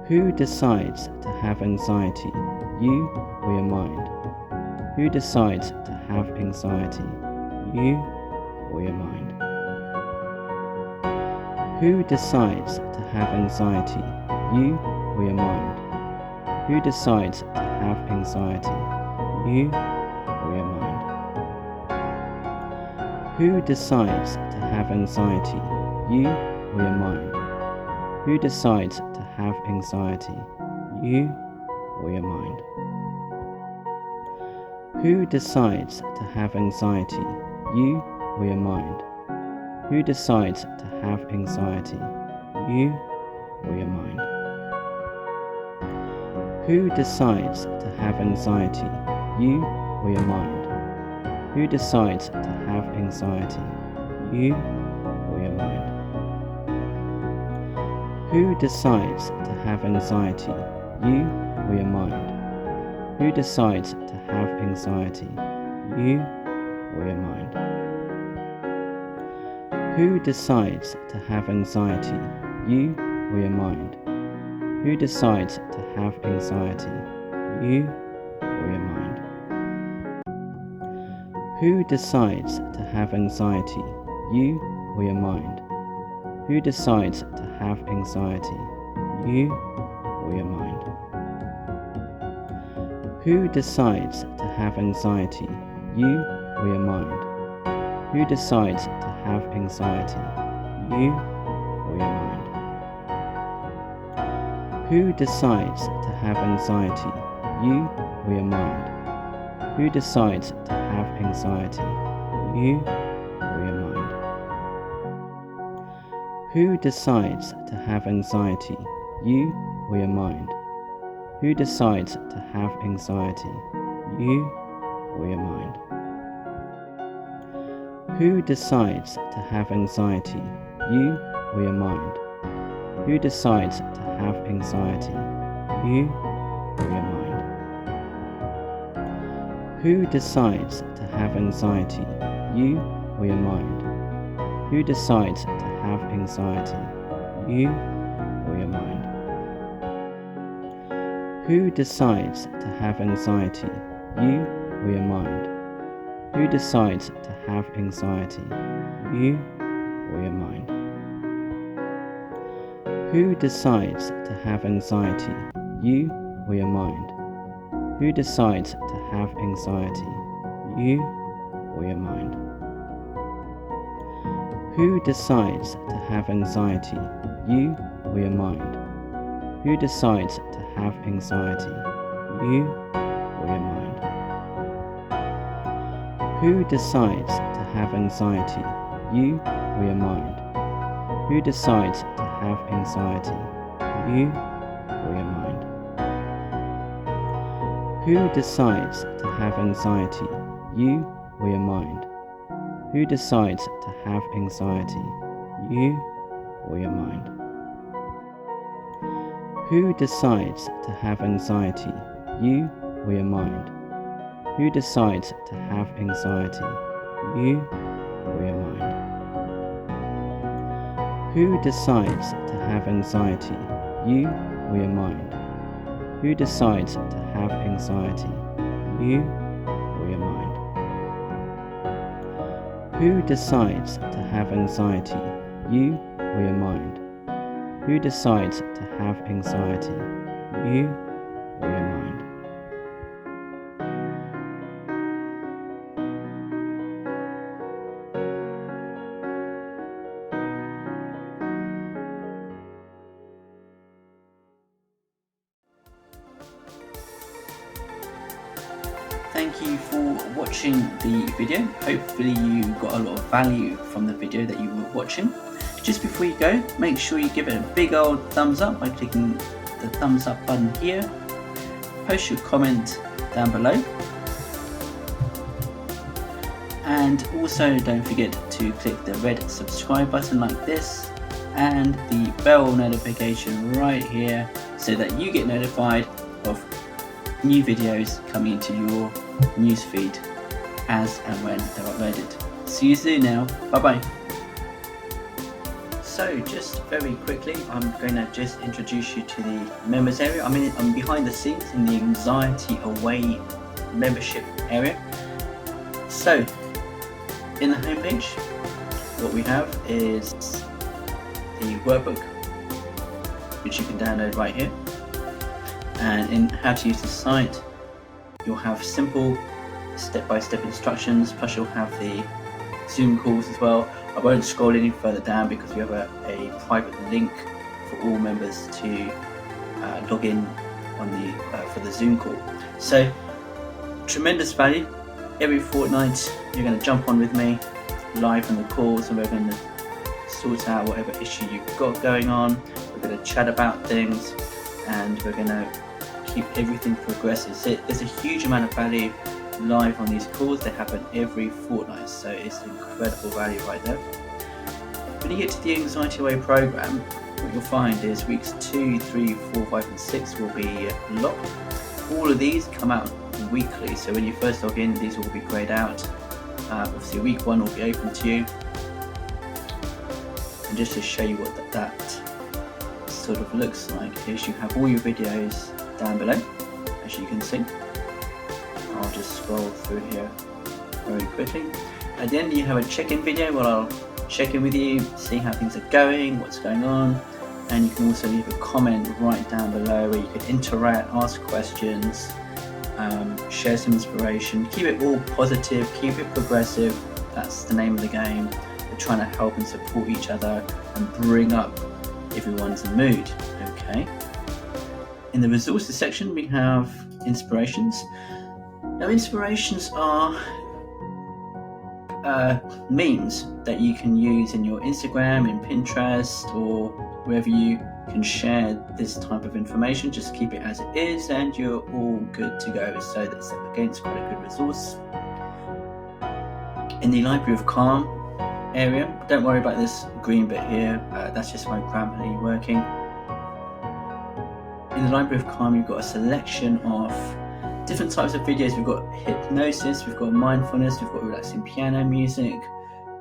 Who decides to have anxiety, you or your mind? Who decides to have anxiety, you or your mind? Who decides to have anxiety, you or your mind? Who decides to have anxiety, you or your mind? Who decides to have anxiety, you or your mind? Who decides to have anxiety, you or your mind? Who decides to have anxiety, you or your mind? Who decides to have anxiety, you or your mind? Who decides to have anxiety, you or your mind? Who decides to have anxiety, you or your mind? Who decides to have anxiety, you or your mind? Who decides to have anxiety, you or your mind? Who decides to have anxiety, you or your mind? Who decides to have anxiety, you or your mind? Who decides to have anxiety, you or your mind? Who decides to have anxiety, you or your mind? Who decides to have anxiety, you or your mind? Who decides to have anxiety, you or your mind? Who decides to have anxiety, you or your mind? Who decides to have anxiety, you or your mind? Who decides to have anxiety, you or your mind? Who decides to have anxiety, you or your mind? Who decides to have anxiety, you or your mind? Who decides to have anxiety, you or your mind? Who decides to have anxiety, you or your mind? Who decides to have anxiety, you or your mind? Who decides to have anxiety, you or your mind? Who decides to have anxiety, you or your mind? Who decides to have anxiety, you or your mind? Who decides to have anxiety, you or your mind? Who decides to have anxiety, you or your mind? Who decides to have anxiety, you or your mind? Who decides to have anxiety, you or your mind? Who decides to have anxiety, you or your mind? Who decides to have anxiety, you or your mind? Who decides to have anxiety, you or your mind? Who decides to have anxiety, you or your mind? Who decides to have anxiety, you or your mind? Who decides to have anxiety, you or your mind? Who decides to have anxiety, you or your mind? Who decides to have anxiety, you or your mind? Who decides to have anxiety, you or your mind? Thank you for watching the video. Hopefully you got a lot of value from the video that you were watching. Just before you go, make sure you give it a big old thumbs up by clicking the thumbs up button here. Post your comment down below. And also don't forget to click the red subscribe button like this and the bell notification right here so that you get notified of new videos coming into your newsfeed as and when they're uploaded. See you soon now. Bye bye. So just very quickly, I'm going to just introduce you to the members area. I'm behind the scenes in the Anxiety Away membership area. So in the homepage, what we have is the workbook, which you can download right here. And in how to use the site, you'll have simple step-by-step instructions, plus you'll have the Zoom calls as well. I won't scroll any further down because we have a private link for all members to log in on for the Zoom call. So tremendous value. Every fortnight you're going to jump on with me live on the calls, and we're going to sort out whatever issue you've got going on. We're going to chat about things, and we're going to keep everything progressive. So there's a huge amount of value live on these calls. They happen every fortnight, so it's incredible value right there. When you get to the Anxiety Away program, what you'll find is weeks 2, 3, 4, 5 and 6 will be locked. All of these come out weekly, so when you first log in, these will be grayed out. Obviously week 1 will be open to you, and just to show you what that sort of looks like is you have all your videos down below, as you can see. I'll just scroll through here very quickly. At the end you have a check-in video where I'll check in with you, see how things are going, what's going on, and you can also leave a comment right down below where you can interact, ask questions, share some inspiration. Keep it all positive, keep it progressive. That's the name of the game. We're trying to help and support each other and bring up everyone's mood. Okay. In the resources section we have inspirations. Now inspirations are memes that you can use in your Instagram, in Pinterest, or wherever you can share this type of information. Just keep it as it is and you're all good to go. So that's, again, it's quite a good resource. In the Library of Calm area, don't worry about this green bit here, that's just my Grammarly working. In the Library of Calm you've got a selection of different types of videos. We've got hypnosis, we've got mindfulness, we've got relaxing piano music,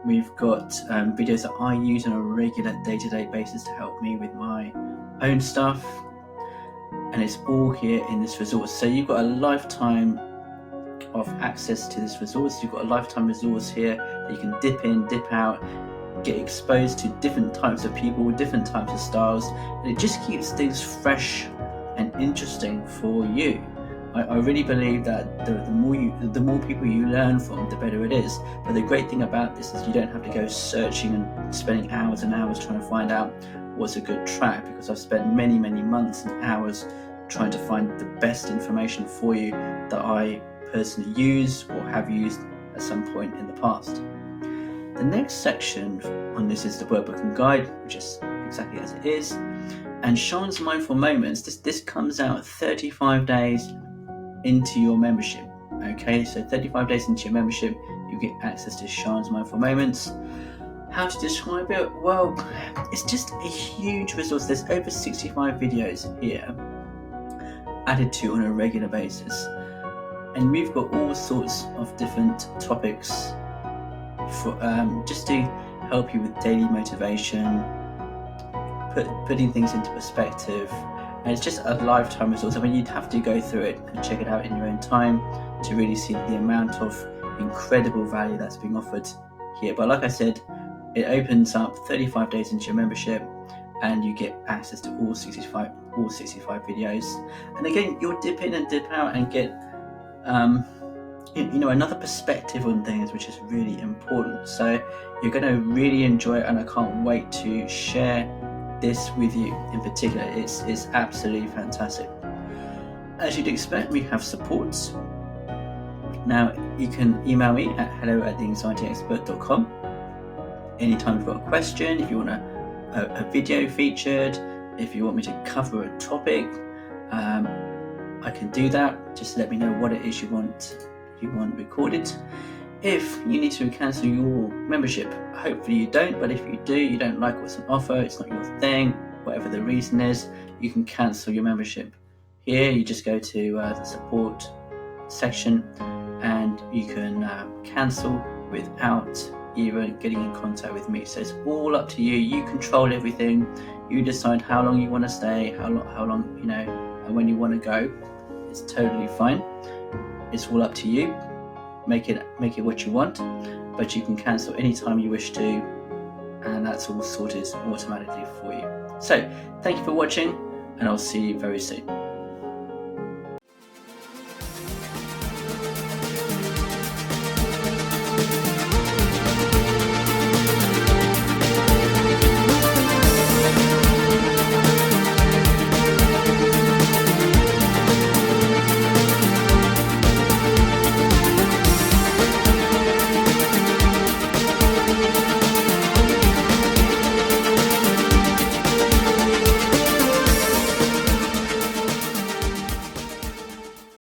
we've got videos that I use on a regular day-to-day basis to help me with my own stuff, and it's all here in this resource. So you've got a lifetime of access to this resource. You've got a lifetime resource here that you can dip in, dip out, get exposed to different types of people, different types of styles, and it just keeps things fresh and interesting for you. I really believe that the more people you learn from, the better it is. But the great thing about this is you don't have to go searching and spending hours and hours trying to find out what's a good track, because I've spent many months and hours trying to find the best information for you that I personally use or have used at some point in the past. The next section on this is the workbook and guide, which is exactly as it is. And Sean's Mindful Moments, this comes out 35 days into your membership. Okay, so 35 days into your membership you get access to Sean's Mindful Moments. How to describe it? Well, it's just a huge resource. There's over 65 videos here added to on a regular basis, and we've got all sorts of different topics for just to help you with daily motivation, putting things into perspective. And it's just a lifetime resource. I mean, you'd have to go through it and check it out in your own time to really see the amount of incredible value that's being offered here. But like I said, it opens up 35 days into your membership and you get access to all 65 videos. And again, you'll dip in and dip out and get another perspective on things, which is really important. So you're going to really enjoy it, and I can't wait to share this with you in particular. It's absolutely fantastic. As you'd expect, we have supports. Now you can email me at hello@theanxietyexpert.com anytime you've got a question, if you want a video featured, if you want me to cover a topic, I can do that. Just let me know what it is you want recorded. If you need to cancel your membership, hopefully you don't, but if you do, you don't like what's on offer, it's not your thing, whatever the reason is, you can cancel your membership. Here you just go to the support section and you can cancel without even getting in contact with me. So it's all up to you. You control everything. You decide how long you want to stay, how long, and when you want to go. It's totally fine. It's all up to you. Make it what you want, but you can cancel anytime you wish to, and that's all sorted automatically for you. So thank you for watching, and I'll see you very soon.